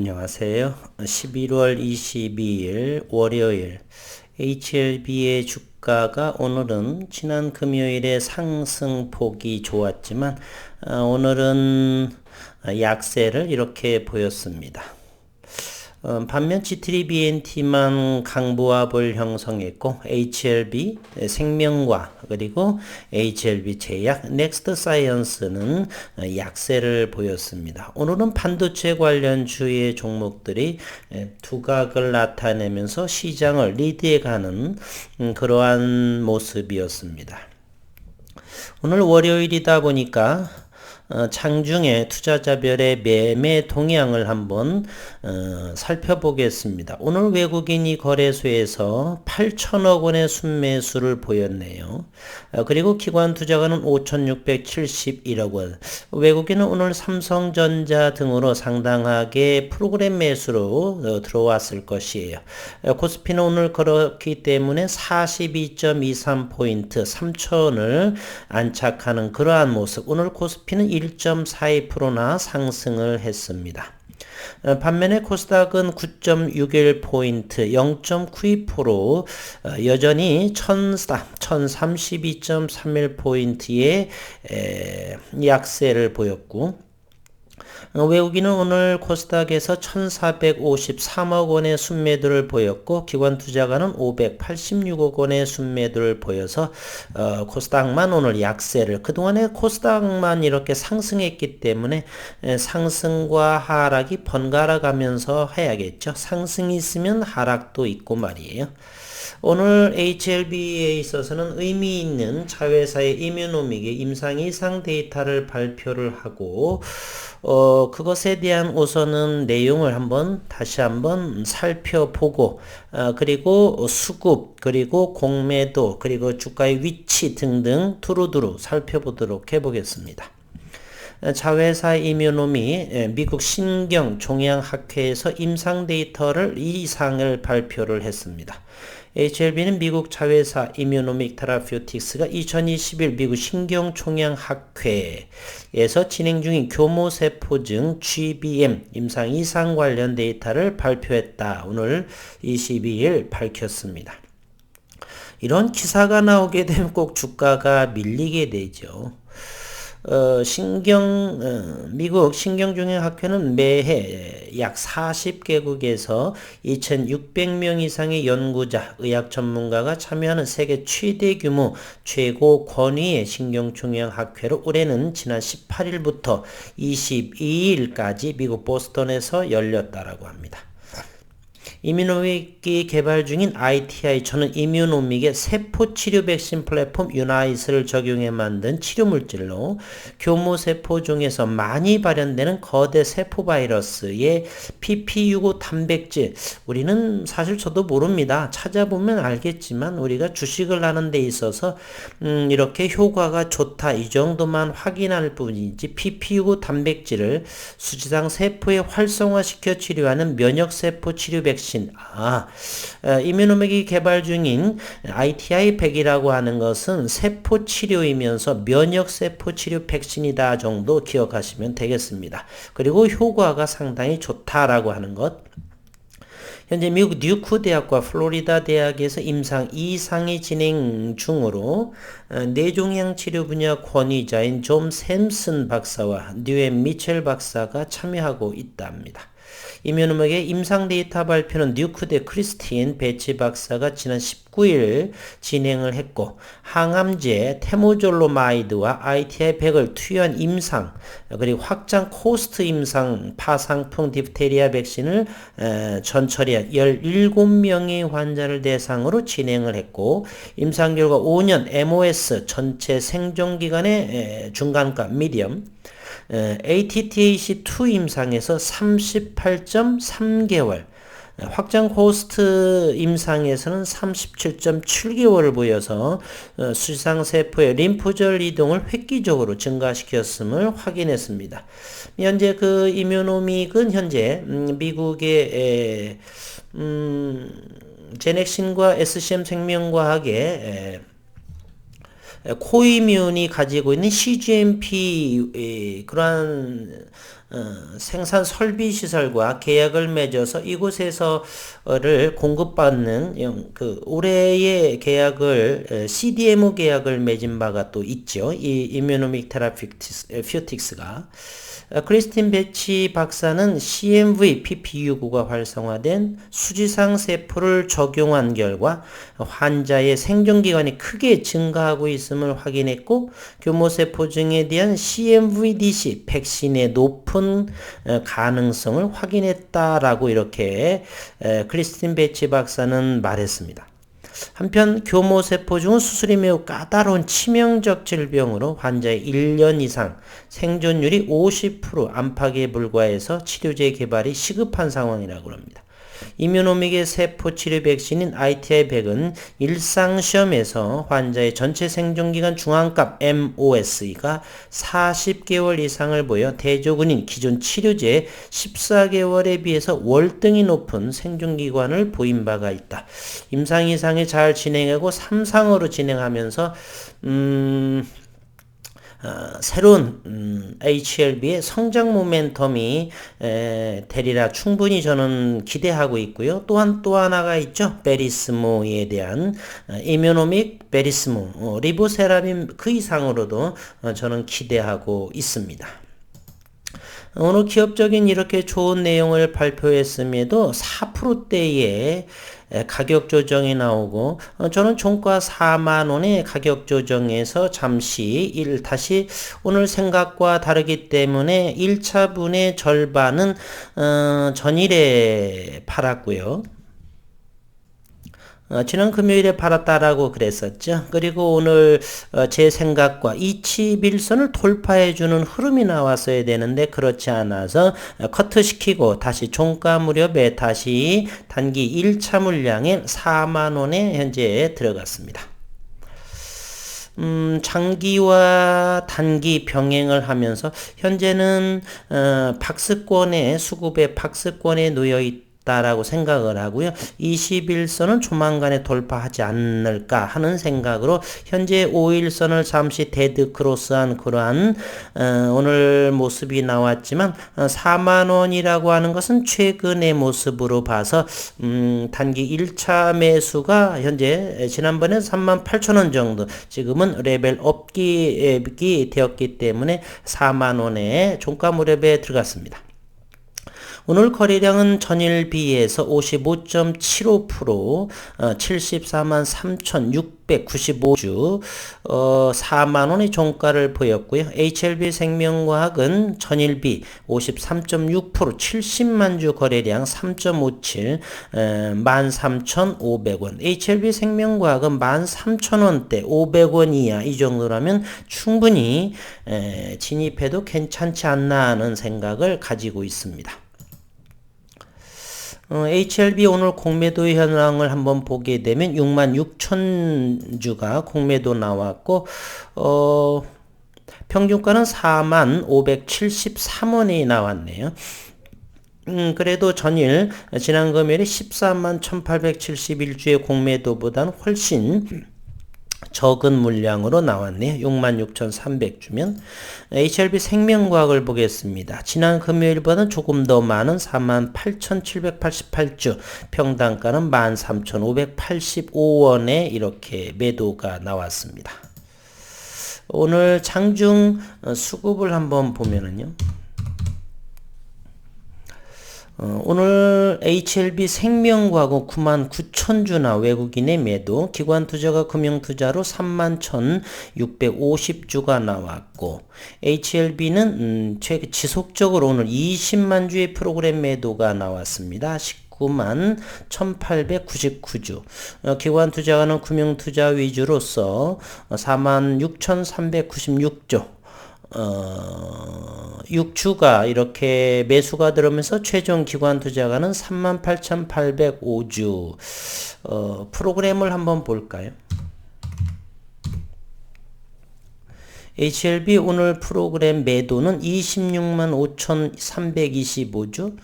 안녕하세요. 11월 22일 월요일 HLB의 주가가 오늘은 지난 금요일에 상승폭이 좋았지만 오늘은 약세를 이렇게 보였습니다. 반면 G3BNT만 강보합을 형성했고 HLB 생명과 그리고 HLB 제약 넥스트 사이언스는 약세를 보였습니다. 오늘은 반도체 관련주의 종목들이 두각을 나타내면서 시장을 리드해가는 그러한 모습이었습니다. 오늘 월요일이다 보니까 장중에 투자자별의 매매 동향을 한번 살펴보겠습니다. 오늘 외국인이 거래소에서 8천억 원의 순매수를 보였네요. 그리고 기관 투자가는 5,671억 원. 외국인은 오늘 삼성전자 등으로 상당하게 프로그램 매수로 들어왔을 것이에요. 코스피는 오늘 그렇기 때문에 42.23포인트 3천을 안착하는 그러한 모습. 오늘 코스피는 1.42%나 상승을 했습니다. 반면에 코스닥은 9.61포인트 0.92% 여전히 1032.31포인트의 약세를 보였고, 외국인은 오늘 코스닥에서 1453억 원의 순매도를 보였고 기관 투자가는 586억 원의 순매도를 보여서 코스닥만 오늘 약세를, 그동안에 코스닥만 이렇게 상승했기 때문에 상승과 하락이 번갈아 가면서 해야겠죠. 상승이 있으면 하락도 있고 말이에요. 오늘 HLB에 있어서는 의미 있는 자회사의 이뮤노믹의 임상 이상 데이터를 발표를 하고 그것에 대한 우선은 내용을 다시 한번 살펴보고 그리고 수급 그리고 공매도 그리고 주가의 위치 등등 두루두루 살펴보도록 해보겠습니다. 자회사 이뮤노미 미국 신경종양학회에서 임상 데이터를 이상을 발표를 했습니다. HLB는 미국 자회사 이뮤노믹 테라퓨틱스가 2021 미국 신경종양학회에서 진행 중인 교모세포증 GBM 임상 이상 관련 데이터를 발표했다. 오늘 22일 밝혔습니다. 이런 기사가 나오게 되면 꼭 주가가 밀리게 되죠. 미국 신경종양학회는 매해 약 40개국에서 2,600명 이상의 연구자, 의학 전문가가 참여하는 세계 최대 규모, 최고 권위의 신경종양학회로 올해는 지난 18일부터 22일까지 미국 보스턴에서 열렸다라고 합니다. 이뮤노믹이 개발 중인 ITI 저는 이뮤노믹의 세포치료 백신 플랫폼 유나이스를 적용해 만든 치료물질로 교모세포 중에서 많이 발현되는 거대 세포 바이러스의 PP65 단백질, 우리는 사실 저도 모릅니다. 찾아보면 알겠지만 우리가 주식을 하는 데 있어서 이렇게 효과가 좋다 이 정도만 확인할 뿐이지 PP65 단백질을 수지상 세포에 활성화시켜 치료하는 면역세포 치료 백신, 이뮤노믹이 개발 중인 ITI-100이라고 하는 것은 세포 치료이면서 면역 세포 치료 백신이다 정도 기억하시면 되겠습니다. 그리고 효과가 상당히 좋다라고 하는 것. 현재 미국 듀크 대학과 플로리다 대학에서 임상 2상이 진행 중으로 뇌종양 치료 분야 권위자인 존 샘슨 박사와 뉴엔 미첼 박사가 참여하고 있답니다. 이뮤노믹의 임상 데이터 발표는 듀크대 크리스틴 베치 박사가 지난 19일 진행을 했고, 항암제 테모졸로마이드와 ITI-100을 투여한 임상 그리고 확장 코스트 임상 파상풍 디프테리아 백신을 전처리한 17명의 환자를 대상으로 진행을 했고, 임상 결과 5년 MOS 전체 생존기간의 중간가 미디엄, ATTAC2 임상에서 38.3개월, 확장 호스트 임상에서는 37.7개월을 보여서 수지상 세포의 림프절 이동을 획기적으로 증가시켰음을 확인했습니다. 현재 그 이뮤노믹은 현재 미국의 제넥신과 SCM 생명과학의 코이뮨이 가지고 있는 CGMP 그러한 생산 설비 시설과 계약을 맺어서 이곳에서를 공급받는 그 올해의 계약을 CDMO 계약을 맺은 바가 또 있죠. 이 이뮤노믹 테라퓨틱스가 크리스틴 베치 박사는 CMV PPU9가 활성화된 수지상 세포를 적용한 결과 환자의 생존기간이 크게 증가하고 있음을 확인했고 교모세포증에 대한 CMVDC 백신의 높은 가능성을 확인했다라고 이렇게 크리스틴 베치 박사는 말했습니다. 한편 교모세포증은 수술이 매우 까다로운 치명적 질병으로 환자의 1년 이상 생존율이 50% 안팎에 불과해서 치료제 개발이 시급한 상황이라고 합니다. 이뮤노믹의 세포치료 백신인 ITI-100은 일상시험에서 환자의 전체 생존기간 중앙값 MOS가 40개월 이상을 보여 대조군인 기존 치료제 14개월에 비해서 월등히 높은 생존기간을 보인 바가 있다. 임상 이상이 잘 진행하고 3상으로 진행하면서 새로운 HLB의 성장 모멘텀이 되리라 충분히 저는 기대하고 있고요. 또한 또 하나가 있죠. 베리스모에 대한 이뮤노믹 베리스모 리보세라빔 그 이상으로도 저는 기대하고 있습니다. 오늘 기업적인 이렇게 좋은 내용을 발표했음에도 4%대의 가격 조정이 나오고 저는 종가 4만원의 가격 조정에서 잠시 다시 오늘 생각과 다르기 때문에 1차분의 절반은 전일에 팔았고요. 지난 금요일에 팔았다라고 그랬었죠. 그리고 오늘 제 생각과 21선을 돌파해주는 흐름이 나왔어야 되는데 그렇지 않아서 커트시키고 다시 종가 무렵에 다시 단기 1차 물량에 4만원에 현재 들어갔습니다. 장기와 단기 병행을 하면서 현재는 박스권에 수급의 박스권에 놓여 있다라고 생각을 하고요. 21선은 조만간에 돌파하지 않을까 하는 생각으로 현재 5일선을 잠시 데드 크로스한 그러한 오늘 모습이 나왔지만 4만원이라고 하는 것은 최근의 모습으로 봐서 단기 1차 매수가 현재 지난번에 38,000원 정도 지금은 레벨 업기 되었기 때문에 4만원에 종가 무렵에 들어갔습니다. 오늘 거래량은 전일 비해서 55.75% 74만 3,695주 4만원의 종가를 보였고요. HLB 생명과학은 전일 비 53.6% 70만 주 거래량 3.57 13,500원 HLB 생명과학은 13,000원대 500원 이하 이 정도라면 충분히 진입해도 괜찮지 않나 하는 생각을 가지고 있습니다. HLB 오늘 공매도 현황을 한번 보게 되면 66,000주가 공매도 나왔고 평균가는 45,573원이 나왔네요. 그래도 전일 지난 금요일에 141,871주의 공매도보다는 훨씬 적은 물량으로 나왔네요. 66,300주면 HLB 생명과학을 보겠습니다. 지난 금요일보다는 조금 더 많은 48,788주 평당가는 13,585원에 이렇게 매도가 나왔습니다. 오늘 장중 수급을 한번 보면은요. 오늘 HLB 생명과학은 99,000주나 외국인의 매도, 기관투자가 금융투자로 31,650주가 나왔고 HLB는 지속적으로 오늘 20만 주의 프로그램 매도가 나왔습니다. 19만 1899주 기관투자가는 금융투자 위주로서 46,396주 6주가 이렇게 매수가 들어오면서 최종 기관 투자가는 38,805주 프로그램을 한번 볼까요? HLB 오늘 프로그램 매도는 26만 5,325주,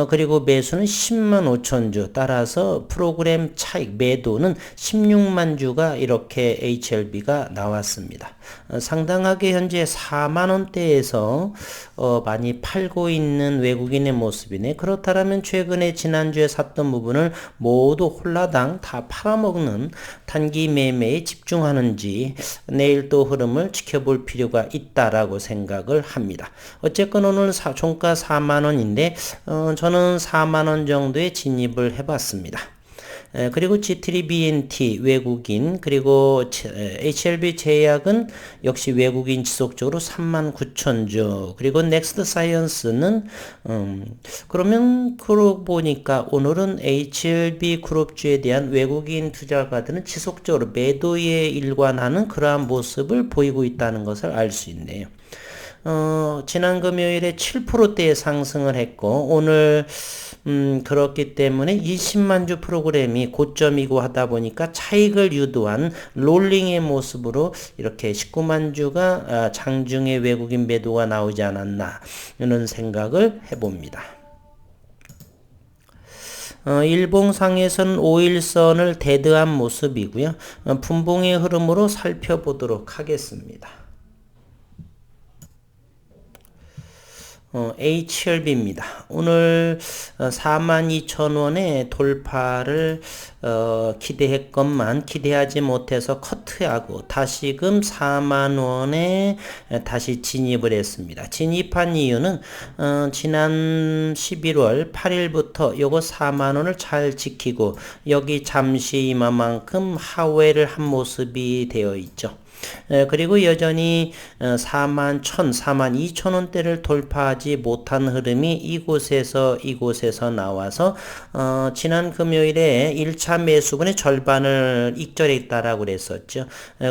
그리고 매수는 10만 5천주. 따라서 프로그램 차익 매도는 16만 주가 이렇게 HLB가 나왔습니다. 상당하게 현재 4만 원대에서 많이 팔고 있는 외국인의 모습이네. 그렇다면 최근에 지난주에 샀던 부분을 모두 홀라당 다 팔아먹는 단기 매매에 집중하는지 내일 또 흐름을 지켜볼 필요가 있다라고 생각을 합니다. 어쨌건 오늘 종가 4만 원인데 저는 4만 원 정도에 진입을 해봤습니다. 그리고 G3BNT 외국인, 그리고 HLB 제약은 역시 외국인 지속적으로 39,000주, 그리고 넥스트 사이언스는 그러면 그러고 보니까 오늘은 HLB 그룹주에 대한 외국인 투자가들은 지속적으로 매도에 일관하는 그러한 모습을 보이고 있다는 것을 알 수 있네요. 지난 금요일에 7%대의 상승을 했고, 오늘, 그렇기 때문에 20만 주 프로그램이 고점이고 하다 보니까 차익을 유도한 롤링의 모습으로 이렇게 19만 주가 장중에 외국인 매도가 나오지 않았나, 이런 생각을 해봅니다. 일봉상에서는 5일선을 데드한 모습이고요. 분봉의 흐름으로 살펴보도록 하겠습니다. HLB입니다. 오늘 42,000원의 돌파를 기대했건만 기대하지 못해서 커트하고 다시금 4만원에 다시 진입을 했습니다. 진입한 이유는 지난 11월 8일부터 요거 4만원을 잘 지키고 여기 잠시 이만큼 하회를 한 모습이 되어 있죠. 그리고 여전히 4만 1천, 4만 2천 원대를 돌파하지 못한 흐름이 이곳에서 나와서 지난 금요일에 1차 매수분의 절반을 익절했다라고 그랬었죠.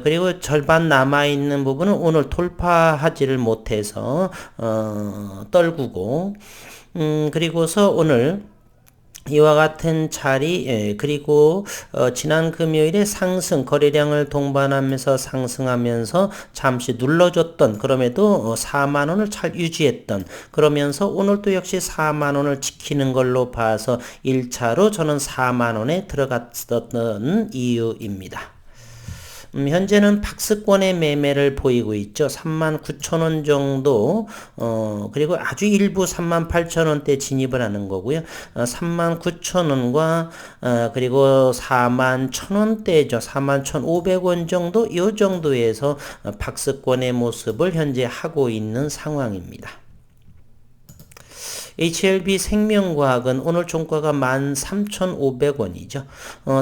그리고 절반 남아있는 부분은 오늘 돌파하지를 못해서 떨구고 그리고서 오늘 이와 같은 자리, 그리고 지난 금요일에 상승 거래량을 동반하면서 상승하면서 잠시 눌러줬던, 그럼에도 4만 원을 잘 유지했던, 그러면서 오늘도 역시 4만 원을 지키는 걸로 봐서 1차로 저는 4만 원에 들어갔었던 이유입니다. 현재는 박스권의 매매를 보이고 있죠. 39,000원 정도, 그리고 아주 일부 38,000원대 진입을 하는 거고요. 39,000원과, 그리고 41,000원대죠. 41,500원 정도, 이 정도에서 박스권의 모습을 현재 하고 있는 상황입니다. HLB 생명과학은 오늘 종가가 13,500원이죠.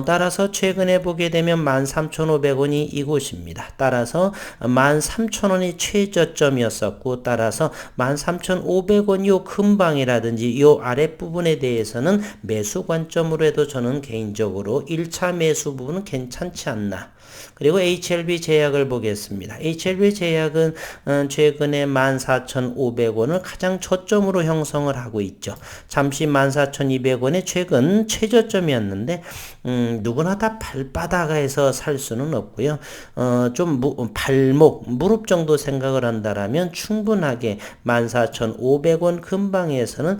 따라서 최근에 보게 되면 13,500원이 이곳입니다. 따라서 13,000원이 최저점이었었고, 따라서 13,500원 요 근방이라든지 요 아랫부분에 대해서는 매수 관점으로 해도 저는 개인적으로 1차 매수 부분은 괜찮지 않나. 그리고 HLB 제약을 보겠습니다. HLB 제약은 최근에 14,500원을 가장 저점으로 형성을 하고 있죠. 잠시 14,200원의 최근 최저점이었는데 누구나 다 발바닥에서 살 수는 없고요. 좀 발목, 무릎 정도 생각을 한다라면 충분하게 14,500원 근방에서는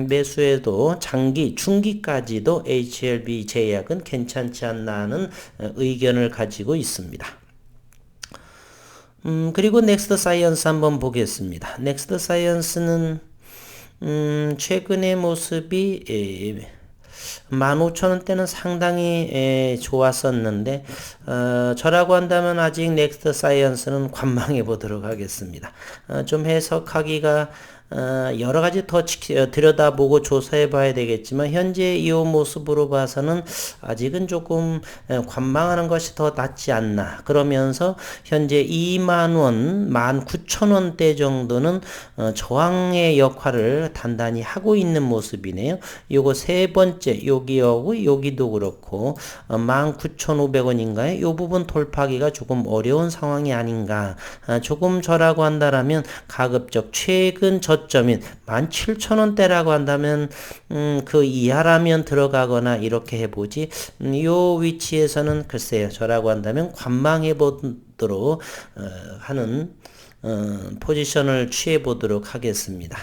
매수해도 장기, 중기까지도 HLB 제약은 괜찮지 않나 하는 의견을 가지고 있습니다. 그리고 넥스트 사이언스 한번 보겠습니다. 넥스트 사이언스는 최근의 모습이 15,000원대는 상당히 좋았었는데 저라고 한다면 아직 넥스트 사이언스는 관망해 보도록 하겠습니다. 좀 해석하기가 여러 가지 더 들여다보고 조사해 봐야 되겠지만 현재 이 모습으로 봐서는 아직은 조금 관망하는 것이 더 낫지 않나. 그러면서 현재 2만원, 19,000원대 정도는 저항의 역할을 단단히 하고 있는 모습이네요. 요거 세 번째, 여기하고 여기도 그렇고 19,500원인가요? 요 부분 돌파하기가 조금 어려운 상황이 아닌가. 조금 저라고 한다라면 가급적 최근 저점인 17,000원대라고 한다면 그 이하라면 들어가거나 이렇게 해보지 요 위치에서는 글쎄요 저라고 한다면 관망해 보도록 하는 포지션을 취해 보도록 하겠습니다.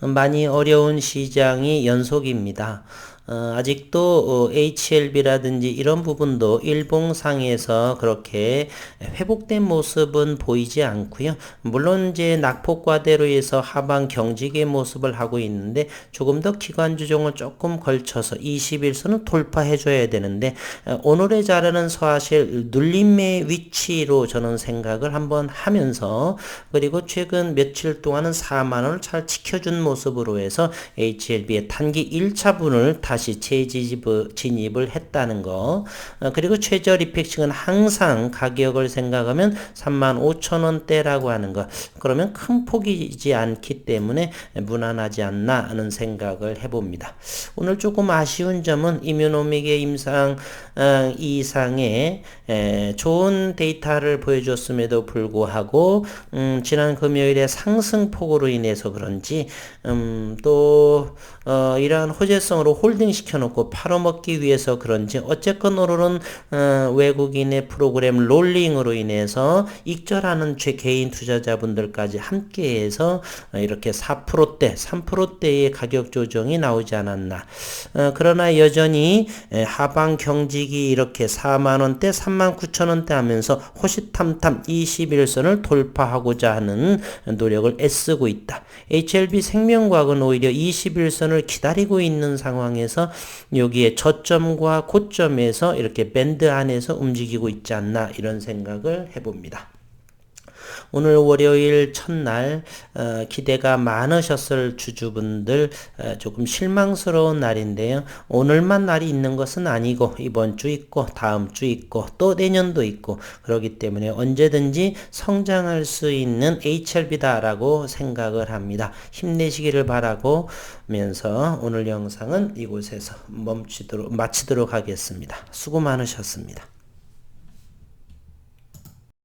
많이 어려운 시장이 연속입니다. 아직도 HLB라든지 이런 부분도 일봉상에서 그렇게 회복된 모습은 보이지 않고요. 물론 이제 낙폭과대로 해서 하방 경직의 모습을 하고 있는데 조금 더 기관 조정을 조금 걸쳐서 21선은 돌파해 줘야 되는데 오늘의 자료는 사실 눌림의 위치로 저는 생각을 한번 하면서 그리고 최근 며칠 동안은 4만원을 잘 지켜준 모습으로 해서 HLB의 단기 1차분을 다시 재진입을 했다는 거. 그리고 최저 리팩싱은 항상 가격을 생각하면 35,000원대라고 하는 거. 그러면 큰 폭이지 않기 때문에 무난하지 않나 하는 생각을 해봅니다. 오늘 조금 아쉬운 점은 이뮤노믹의 임상 이상의 좋은 데이터를 보여줬음에도 불구하고 지난 금요일에 상승폭으로 인해서 그런지 또 이러한 호재성으로 홀딩 시켜놓고 팔아먹기 위해서 그런지 어쨌건 오늘은 외국인의 프로그램 롤링으로 인해서 익절하는 개인 투자자분들까지 함께해서 이렇게 4%대 3%대의 가격 조정이 나오지 않았나. 그러나 여전히 하방 경직이 이렇게 4만원대 39,000원대 하면서 호시탐탐 21선을 돌파하고자 하는 노력을 애쓰고 있다. HLB 생명과학은 오히려 21선을 기다리고 있는 상황에서 여기에 저점과 고점에서 이렇게 밴드 안에서 움직이고 있지 않나 이런 생각을 해봅니다. 오늘 월요일 첫날 기대가 많으셨을 주주분들 조금 실망스러운 날인데요. 오늘만 날이 있는 것은 아니고 이번 주 있고 다음 주 있고 또 내년도 있고 그렇기 때문에 언제든지 성장할 수 있는 HLB다라고 생각을 합니다. 힘내시기를 바라고면서 오늘 영상은 이곳에서 마치도록 하겠습니다. 수고 많으셨습니다.